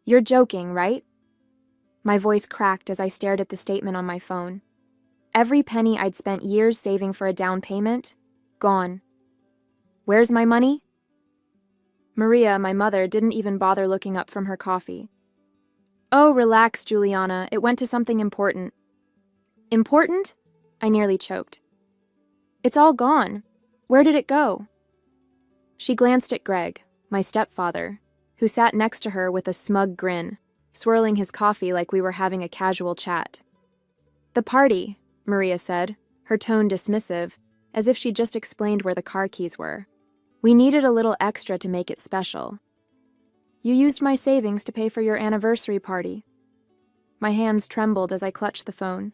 You're joking, right? My voice cracked as I stared at the statement on my phone. Every penny I'd spent years saving for a down payment, gone. Where's my money? Maria, my mother, didn't even bother looking up from her coffee. Oh, relax, Juliana. It went to something important. Important? I nearly choked. It's all gone. Where did it go? She glanced at Greg, my stepfather, who sat next to her with a smug grin, swirling his coffee like we were having a casual chat. The party, Maria said, her tone dismissive, as if she'd just explained where the car keys were. We needed a little extra to make it special. You used my savings to pay for your anniversary party. My hands trembled as I clutched the phone.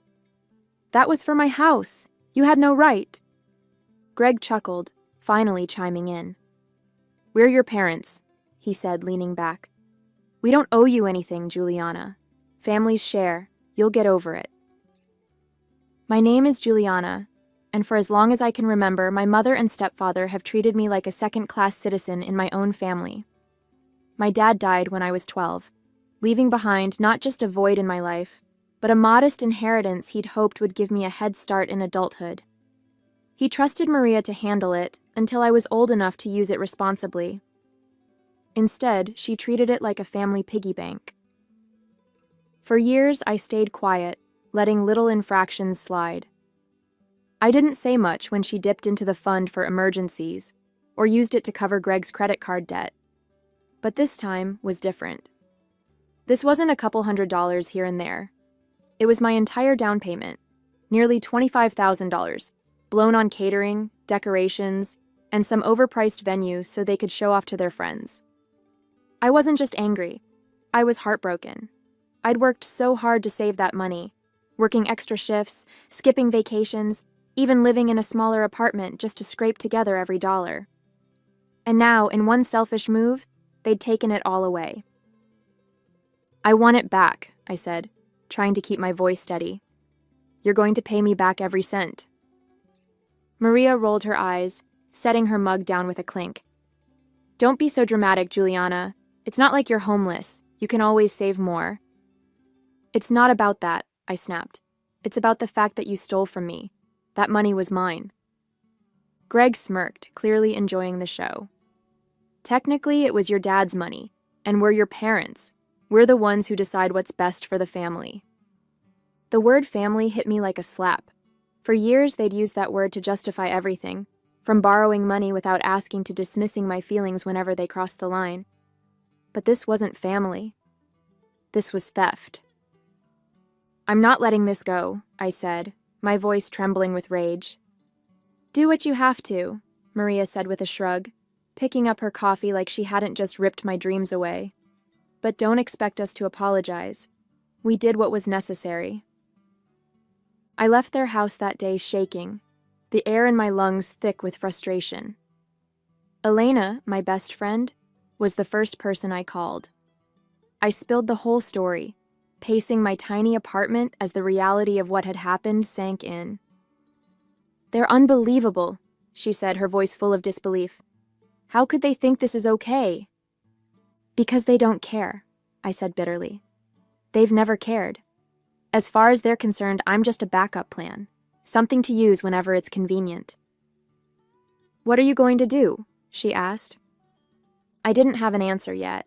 That was for my house. You had no right. Greg chuckled, finally chiming in. We're your parents, he said, leaning back. We don't owe you anything, Juliana. Families share. You'll get over it. My name is Juliana, and for as long as I can remember, my mother and stepfather have treated me like a second-class citizen in my own family. My dad died when I was 12, leaving behind not just a void in my life, but a modest inheritance he'd hoped would give me a head start in adulthood. He trusted Maria to handle it until I was old enough to use it responsibly. Instead, she treated it like a family piggy bank. For years, I stayed quiet, letting little infractions slide. I didn't say much when she dipped into the fund for emergencies or used it to cover Greg's credit card debt. But this time was different. This wasn't a couple $100s here and there. It was my entire down payment, nearly $25,000, blown on catering, decorations, and some overpriced venues so they could show off to their friends. I wasn't just angry. I was heartbroken. I'd worked so hard to save that money, working extra shifts, skipping vacations, even living in a smaller apartment just to scrape together every dollar. And now, in one selfish move, they'd taken it all away. I want it back, I said, trying to keep my voice steady. You're going to pay me back every cent. Maria rolled her eyes, setting her mug down with a clink. Don't be so dramatic, Juliana. It's not like you're homeless. You can always save more. It's not about that, I snapped. It's about the fact that you stole from me. That money was mine. Greg smirked, clearly enjoying the show. Technically, it was your dad's money, and we're your parents. We're the ones who decide what's best for the family. The word family hit me like a slap. For years, they'd used that word to justify everything, from borrowing money without asking to dismissing my feelings whenever they crossed the line. But this wasn't family. This was theft. I'm not letting this go, I said, my voice trembling with rage. Do what you have to, Maria said with a shrug, picking up her coffee like she hadn't just ripped my dreams away. But don't expect us to apologize. We did what was necessary. I left their house that day shaking, the air in my lungs thick with frustration. Elena, my best friend, was the first person I called. I spilled the whole story, pacing my tiny apartment as the reality of what had happened sank in. They're unbelievable, she said, her voice full of disbelief. How could they think this is okay? Because they don't care, I said bitterly. They've never cared. As far as they're concerned, I'm just a backup plan, something to use whenever it's convenient. What are you going to do? She asked. I didn't have an answer yet.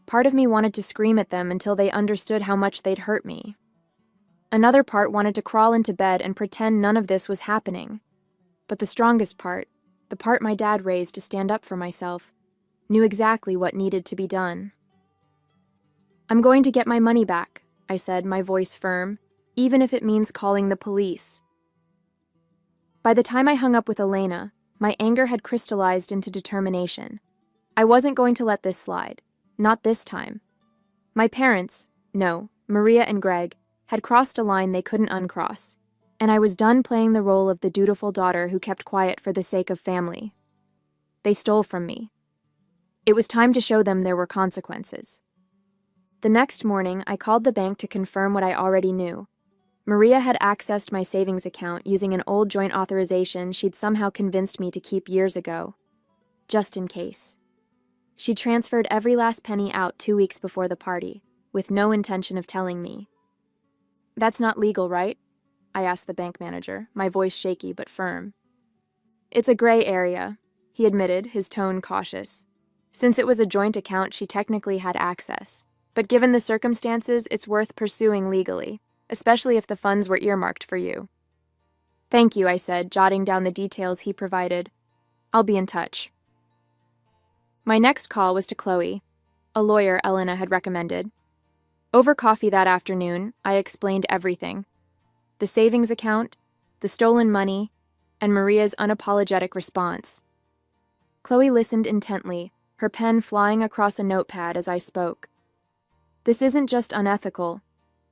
Part of me wanted to scream at them until they understood how much they'd hurt me. Another part wanted to crawl into bed and pretend none of this was happening. But the strongest part, the part my dad raised to stand up for myself, knew exactly what needed to be done. I'm going to get my money back, I said, my voice firm, even if it means calling the police. By the time I hung up with Elena, my anger had crystallized into determination. I wasn't going to let this slide. Not this time. My parents, no, Maria and Greg, had crossed a line they couldn't uncross, and I was done playing the role of the dutiful daughter who kept quiet for the sake of family. They stole from me. It was time to show them there were consequences. The next morning, I called the bank to confirm what I already knew. Maria had accessed my savings account using an old joint authorization she'd somehow convinced me to keep years ago, just in case. She transferred every last penny out 2 weeks before the party, with no intention of telling me. "That's not legal, right?" I asked the bank manager, my voice shaky but firm. "It's a gray area," he admitted, his tone cautious. "Since it was a joint account, she technically had access. But given the circumstances, it's worth pursuing legally, especially if the funds were earmarked for you." "Thank you," I said, jotting down the details he provided. "I'll be in touch." My next call was to Chloe, a lawyer Elena had recommended. Over coffee that afternoon, I explained everything: the savings account, the stolen money, and Maria's unapologetic response. Chloe listened intently, her pen flying across a notepad as I spoke. "This isn't just unethical.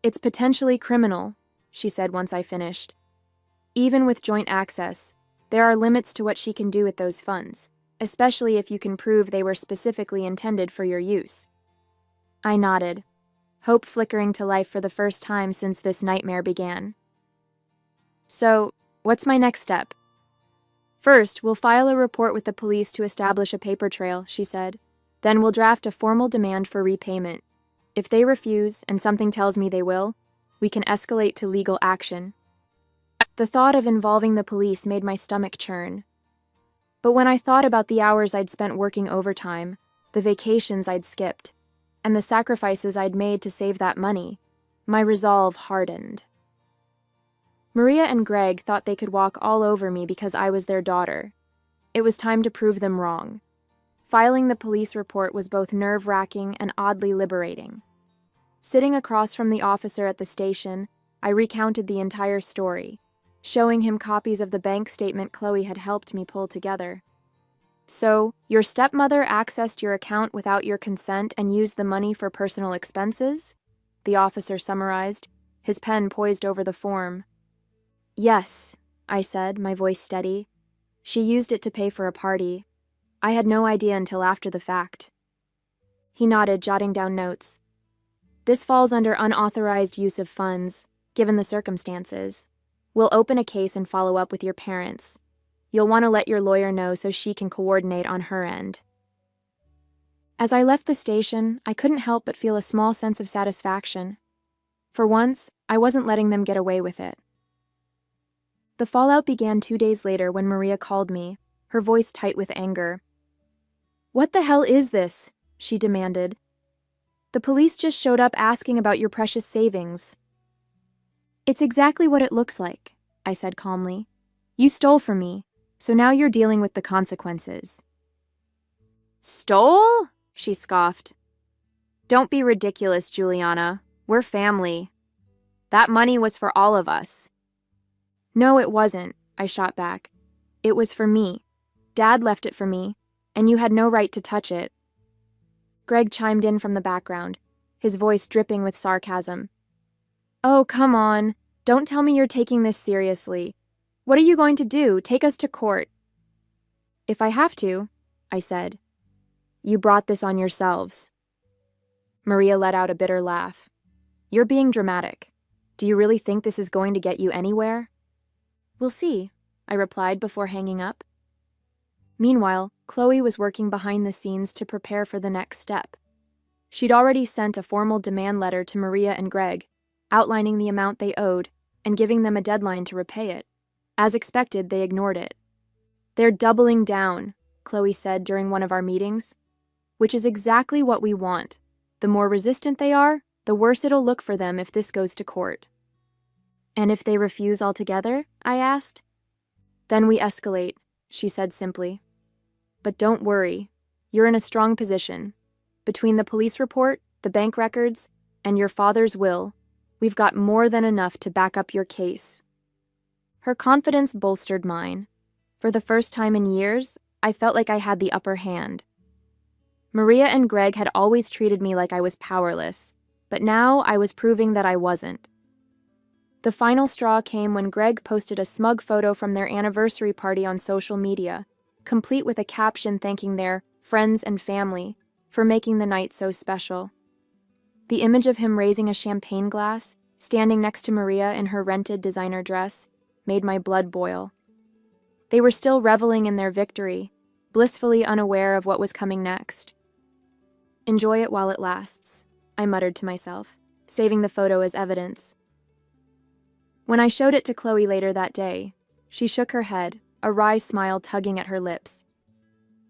It's potentially criminal," she said once I finished. "Even with joint access, there are limits to what she can do with those funds, especially if you can prove they were specifically intended for your use." I nodded, hope flickering to life for the first time since this nightmare began. "So, what's my next step?" "First, we'll file a report with the police to establish a paper trail," she said. "Then we'll draft a formal demand for repayment. If they refuse, and something tells me they will, we can escalate to legal action." The thought of involving the police made my stomach churn. But when I thought about the hours I'd spent working overtime, the vacations I'd skipped, and the sacrifices I'd made to save that money, my resolve hardened. Maria and Greg thought they could walk all over me because I was their daughter. It was time to prove them wrong. Filing the police report was both nerve-wracking and oddly liberating. Sitting across from the officer at the station, I recounted the entire story, showing him copies of the bank statement Chloe had helped me pull together. "So, your stepmother accessed your account without your consent and used the money for personal expenses?" the officer summarized, his pen poised over the form. "Yes," I said, my voice steady. "She used it to pay for a party. I had no idea until after the fact." He nodded, jotting down notes. "This falls under unauthorized use of funds, given the circumstances. We'll open a case and follow up with your parents. You'll want to let your lawyer know so she can coordinate on her end." As I left the station, I couldn't help but feel a small sense of satisfaction. For once, I wasn't letting them get away with it. The fallout began 2 days later when Maria called me, her voice tight with anger. "What the hell is this?" she demanded. "The police just showed up asking about your precious savings." "It's exactly what it looks like," I said calmly. "You stole from me, so now you're dealing with the consequences." "Stole?" she scoffed. "Don't be ridiculous, Juliana. We're family. That money was for all of us." "No, it wasn't," I shot back. "It was for me. Dad left it for me, and you had no right to touch it." Greg chimed in from the background, his voice dripping with sarcasm. "Oh, come on. Don't tell me you're taking this seriously. What are you going to do? Take us to court?" "If I have to," I said. "You brought this on yourselves." Maria let out a bitter laugh. "You're being dramatic. Do you really think this is going to get you anywhere?" "We'll see," I replied before hanging up. Meanwhile, Chloe was working behind the scenes to prepare for the next step. She'd already sent a formal demand letter to Maria and Greg, outlining the amount they owed and giving them a deadline to repay it. As expected, they ignored it. "They're doubling down," Chloe said during one of our meetings, "which is exactly what we want. The more resistant they are, the worse it'll look for them if this goes to court." "And if they refuse altogether?" I asked. "Then we escalate," she said simply. "But don't worry. You're in a strong position. Between the police report, the bank records, and your father's will, we've got more than enough to back up your case." Her confidence bolstered mine. For the first time in years, I felt like I had the upper hand. Maria and Greg had always treated me like I was powerless, but now I was proving that I wasn't. The final straw came when Greg posted a smug photo from their anniversary party on social media, complete with a caption thanking their friends and family for making the night so special. The image of him raising a champagne glass, standing next to Maria in her rented designer dress, made my blood boil. They were still reveling in their victory, blissfully unaware of what was coming next. Enjoy it while it lasts, I muttered to myself, saving the photo as evidence. When I showed it to Chloe later that day, she shook her head, a wry smile tugging at her lips.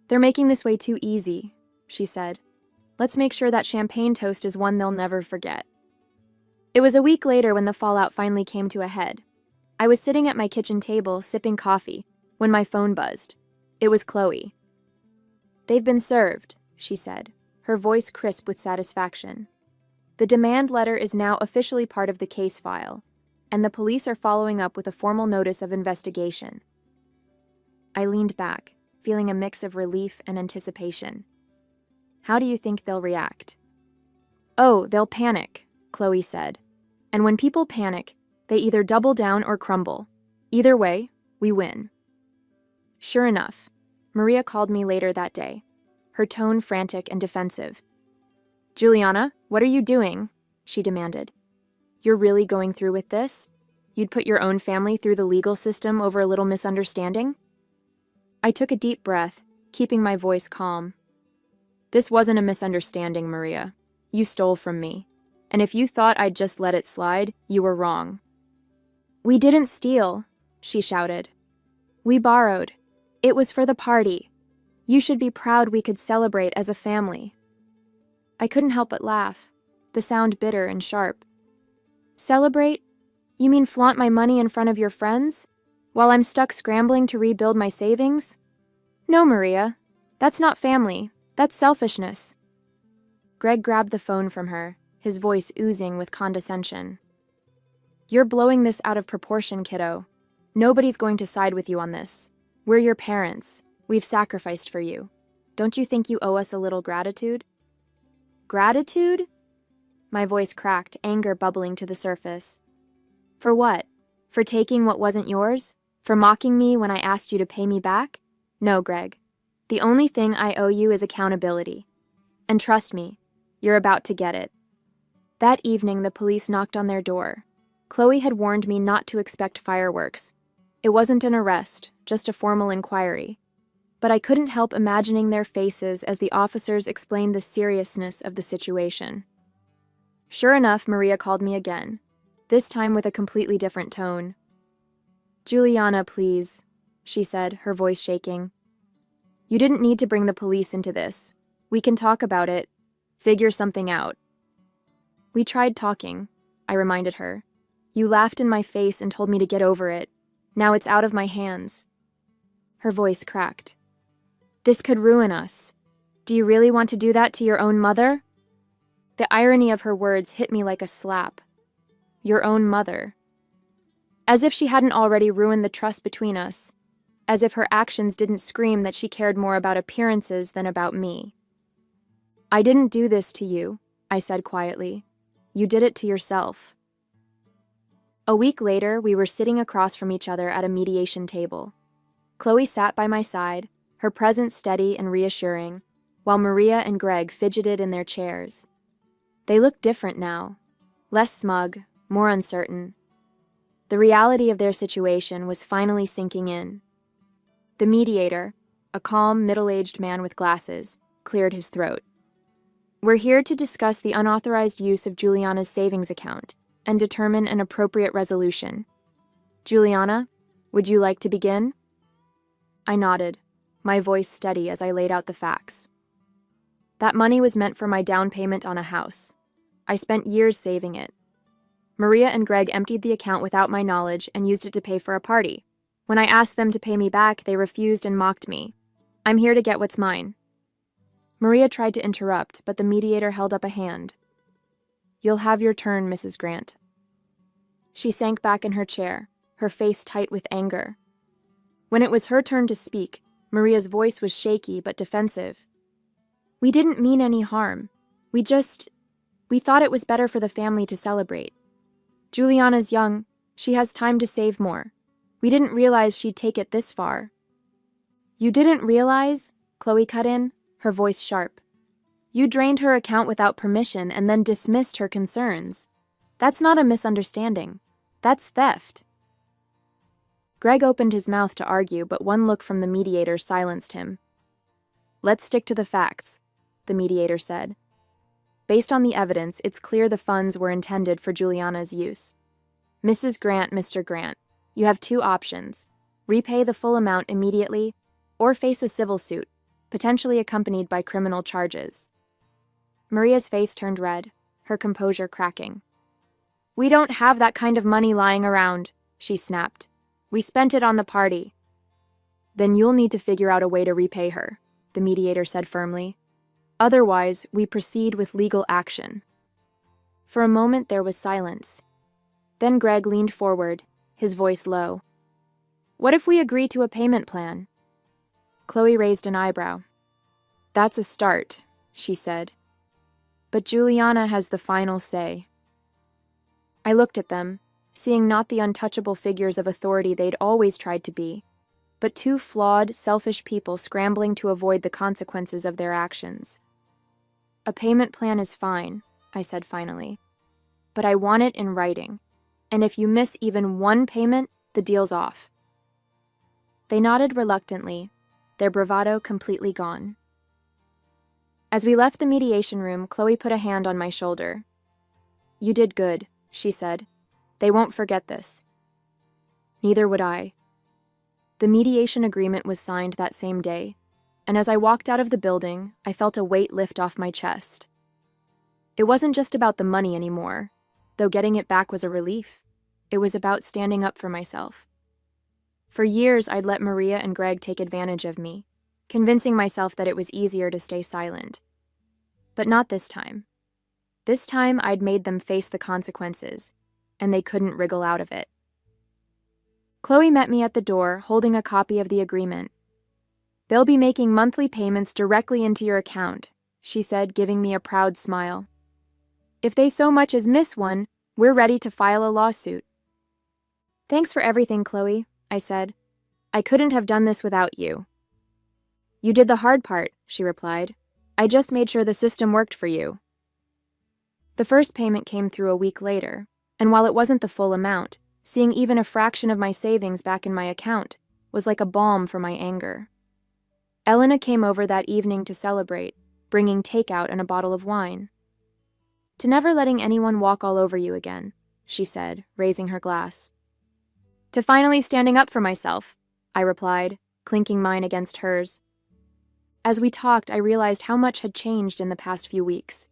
"They're making this way too easy," she said. "Let's make sure that champagne toast is one they'll never forget." It was a week later when the fallout finally came to a head. I was sitting at my kitchen table, sipping coffee, when my phone buzzed. It was Chloe. "They've been served," she said, her voice crisp with satisfaction. "The demand letter is now officially part of the case file, and the police are following up with a formal notice of investigation." I leaned back, feeling a mix of relief and anticipation. "How do you think they'll react?" "Oh, they'll panic," Chloe said. "And when people panic, they either double down or crumble. Either way, we win." Sure enough, Maria called me later that day, her tone frantic and defensive. "Juliana, what are you doing?" she demanded. "You're really going through with this? You'd put your own family through the legal system over a little misunderstanding?" I took a deep breath, keeping my voice calm. "This wasn't a misunderstanding, Maria. You stole from me. And if you thought I'd just let it slide, you were wrong." "We didn't steal," she shouted. "We borrowed. It was for the party. You should be proud we could celebrate as a family." I couldn't help but laugh, the sound bitter and sharp. "Celebrate? You mean flaunt my money in front of your friends, while I'm stuck scrambling to rebuild my savings? No, Maria. That's not family. That's selfishness." Greg grabbed the phone from her, his voice oozing with condescension. "You're blowing this out of proportion, kiddo. Nobody's going to side with you on this. We're your parents. We've sacrificed for you. Don't you think you owe us a little gratitude?" "Gratitude?" My voice cracked, anger bubbling to the surface. "For what? For taking what wasn't yours? For mocking me when I asked you to pay me back? No, Greg. The only thing I owe you is accountability. And trust me, you're about to get it." That evening, the police knocked on their door. Chloe had warned me not to expect fireworks. It wasn't an arrest, just a formal inquiry. But I couldn't help imagining their faces as the officers explained the seriousness of the situation. Sure enough, Maria called me again, this time with a completely different tone. "Juliana, please," she said, her voice shaking. "You didn't need to bring the police into this. We can talk about it, figure something out." "We tried talking," I reminded her. "You laughed in my face and told me to get over it. Now it's out of my hands." Her voice cracked. "This could ruin us. Do you really want to do that to your own mother?" The irony of her words hit me like a slap. Your own mother. As if she hadn't already ruined the trust between us. As if her actions didn't scream that she cared more about appearances than about me. "I didn't do this to you," I said quietly. "You did it to yourself." A week later, we were sitting across from each other at a mediation table. Chloe sat by my side, her presence steady and reassuring, while Maria and Greg fidgeted in their chairs. They looked different now, less smug, more uncertain. The reality of their situation was finally sinking in. The mediator, a calm, middle-aged man with glasses, cleared his throat. "We're here to discuss the unauthorized use of Juliana's savings account and determine an appropriate resolution. Juliana, would you like to begin?" I nodded, my voice steady as I laid out the facts. That money was meant for my down payment on a house. I spent years saving it. Maria and Greg emptied the account without my knowledge and used it to pay for a party. When I asked them to pay me back, they refused and mocked me. I'm here to get what's mine. Maria tried to interrupt, but the mediator held up a hand. "You'll have your turn, Mrs. Grant." She sank back in her chair, her face tight with anger. When it was her turn to speak, Maria's voice was shaky but defensive. "We didn't mean any harm. We thought it was better for the family to celebrate. Juliana's young. She has time to save more. We didn't realize she'd take it this far." "You didn't realize?" Chloe cut in, her voice sharp. "You drained her account without permission and then dismissed her concerns. That's not a misunderstanding. That's theft." Greg opened his mouth to argue, but one look from the mediator silenced him. "Let's stick to the facts," the mediator said, Based on the evidence, it's clear the funds were intended for Juliana's use. Mrs. Grant, Mr. Grant, you have two options. Repay the full amount immediately or face a civil suit, potentially accompanied by criminal charges. Maria's face turned red, her composure cracking. We don't have that kind of money lying around, she snapped. We spent it on the party. Then you'll need to figure out a way to repay her, the mediator said firmly. Otherwise, we proceed with legal action. For a moment, there was silence. Then Greg leaned forward, his voice low. What if we agree to a payment plan? Chloe raised an eyebrow. That's a start, she said. But Juliana has the final say. I looked at them, seeing not the untouchable figures of authority they'd always tried to be, but two flawed, selfish people scrambling to avoid the consequences of their actions. A payment plan is fine, I said finally. But I want it in writing, and if you miss even one payment, the deal's off. They nodded reluctantly, their bravado completely gone. As we left the mediation room, Chloe put a hand on my shoulder. You did good, she said. They won't forget this. Neither would I. The mediation agreement was signed that same day, and as I walked out of the building, I felt a weight lift off my chest. It wasn't just about the money anymore, though getting it back was a relief. It was about standing up for myself. For years, I'd let Maria and Greg take advantage of me, convincing myself that it was easier to stay silent. But not this time. This time, I'd made them face the consequences, and they couldn't wriggle out of it. Chloe met me at the door, holding a copy of the agreement. They'll be making monthly payments directly into your account, she said, giving me a proud smile. If they so much as miss one, we're ready to file a lawsuit. Thanks for everything, Chloe, I said. I couldn't have done this without you. You did the hard part, she replied. I just made sure the system worked for you. The first payment came through a week later, and while it wasn't the full amount, seeing even a fraction of my savings back in my account was like a balm for my anger. Elena came over that evening to celebrate, bringing takeout and a bottle of wine. To never letting anyone walk all over you again, she said, raising her glass. To finally standing up for myself, I replied, clinking mine against hers. As we talked, I realized how much had changed in the past few weeks.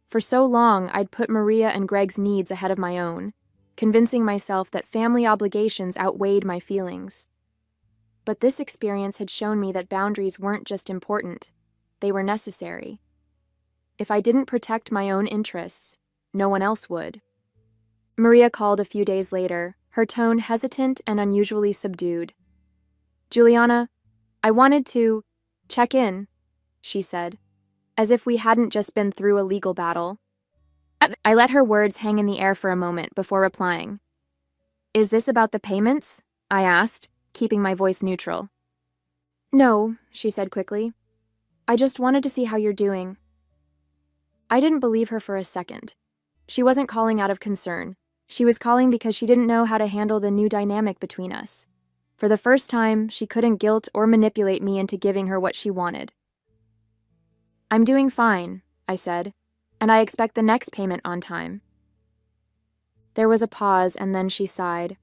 For so long, I'd put Maria and Greg's needs ahead of my own, convincing myself that family obligations outweighed my feelings. But this experience had shown me that boundaries weren't just important, they were necessary. If I didn't protect my own interests, no one else would. Maria called a few days later, her tone hesitant and unusually subdued. Juliana, I wanted to check in, she said, as if we hadn't just been through a legal battle. I let her words hang in the air for a moment before replying. Is this about the payments? I asked, keeping my voice neutral. No, she said quickly. I just wanted to see how you're doing. I didn't believe her for a second. She wasn't calling out of concern. She was calling because she didn't know how to handle the new dynamic between us. For the first time, she couldn't guilt or manipulate me into giving her what she wanted. I'm doing fine, I said, and I expect the next payment on time. There was a pause, and then she sighed.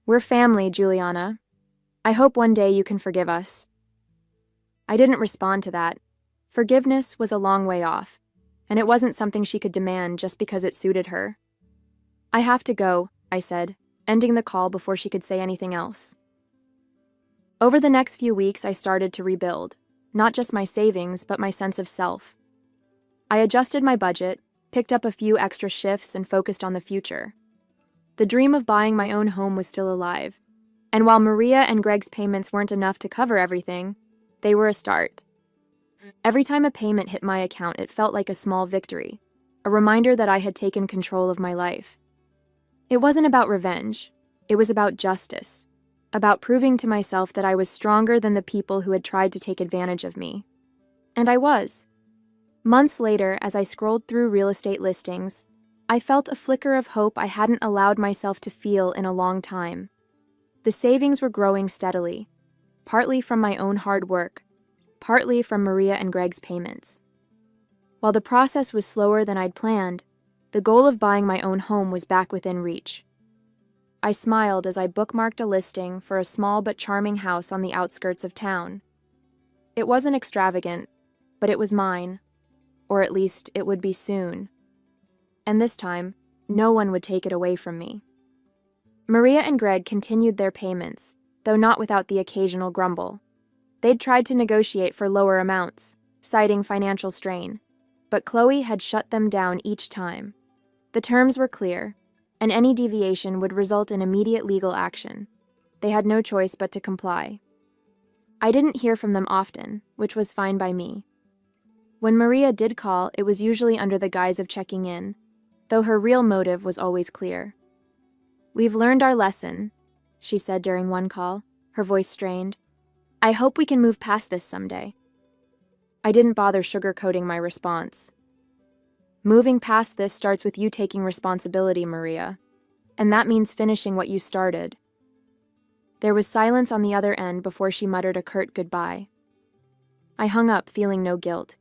We're family, Juliana. I hope one day you can forgive us. I didn't respond to that. Forgiveness was a long way off, and it wasn't something she could demand just because it suited her. I have to go, I said, ending the call before she could say anything else. Over the next few weeks, I started to rebuild, not just my savings, but my sense of self. I adjusted my budget, picked up a few extra shifts, and focused on the future. The dream of buying my own home was still alive, and while Maria and Greg's payments weren't enough to cover everything, they were a start. Every time a payment hit my account, it felt like a small victory, a reminder that I had taken control of my life. It wasn't about revenge. It was about justice, about proving to myself that I was stronger than the people who had tried to take advantage of me. And I was. Months later, as I scrolled through real estate listings, I felt a flicker of hope I hadn't allowed myself to feel in a long time. The savings were growing steadily, partly from my own hard work, partly from Maria and Greg's payments. While the process was slower than I'd planned, the goal of buying my own home was back within reach. I smiled as I bookmarked a listing for a small but charming house on the outskirts of town. It wasn't extravagant, but it was mine, or at least it would be soon. And this time, no one would take it away from me. Maria and Greg continued their payments, though not without the occasional grumble. They'd tried to negotiate for lower amounts, citing financial strain, but Chloe had shut them down each time. The terms were clear, and any deviation would result in immediate legal action. They had no choice but to comply. I didn't hear from them often, which was fine by me. When Maria did call, it was usually under the guise of checking in, though her real motive was always clear. "We've learned our lesson," she said during one call, her voice strained. "I hope we can move past this someday." I didn't bother sugarcoating my response. "Moving past this starts with you taking responsibility, Maria, and that means finishing what you started." There was silence on the other end before she muttered a curt goodbye. I hung up, feeling no guilt.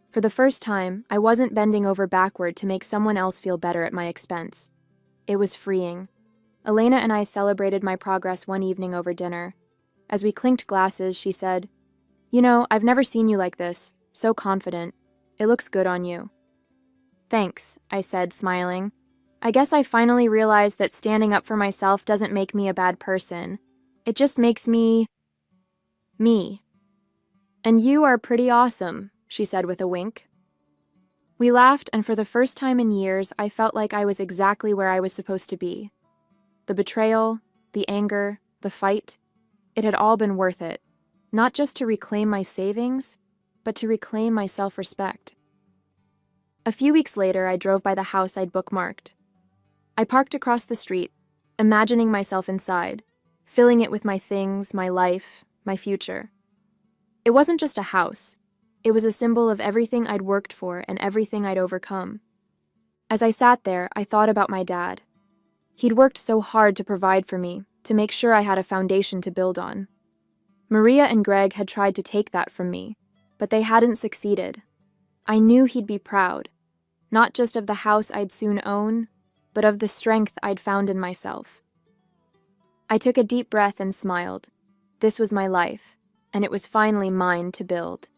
For the first time, I wasn't bending over backward to make someone else feel better at my expense. It was freeing. Elena and I celebrated my progress one evening over dinner. As we clinked glasses, she said, "You know, I've never seen you like this, so confident. It looks good on you." "Thanks," I said, smiling. "I guess I finally realized that standing up for myself doesn't make me a bad person. It just makes me... me." "And you are pretty awesome," she said with a wink. We laughed, and for the first time in years, I felt like I was exactly where I was supposed to be. The betrayal, the anger, the fight, it had all been worth it, not just to reclaim my savings, but to reclaim my self-respect. A few weeks later, I drove by the house I'd bookmarked. I parked across the street, imagining myself inside, filling it with my things, my life, my future. It wasn't just a house. It was a symbol of everything I'd worked for and everything I'd overcome. As I sat there, I thought about my dad. He'd worked so hard to provide for me, to make sure I had a foundation to build on. Maria and Greg had tried to take that from me, but they hadn't succeeded. I knew he'd be proud, not just of the house I'd soon own, but of the strength I'd found in myself. I took a deep breath and smiled. This was my life, and it was finally mine to build.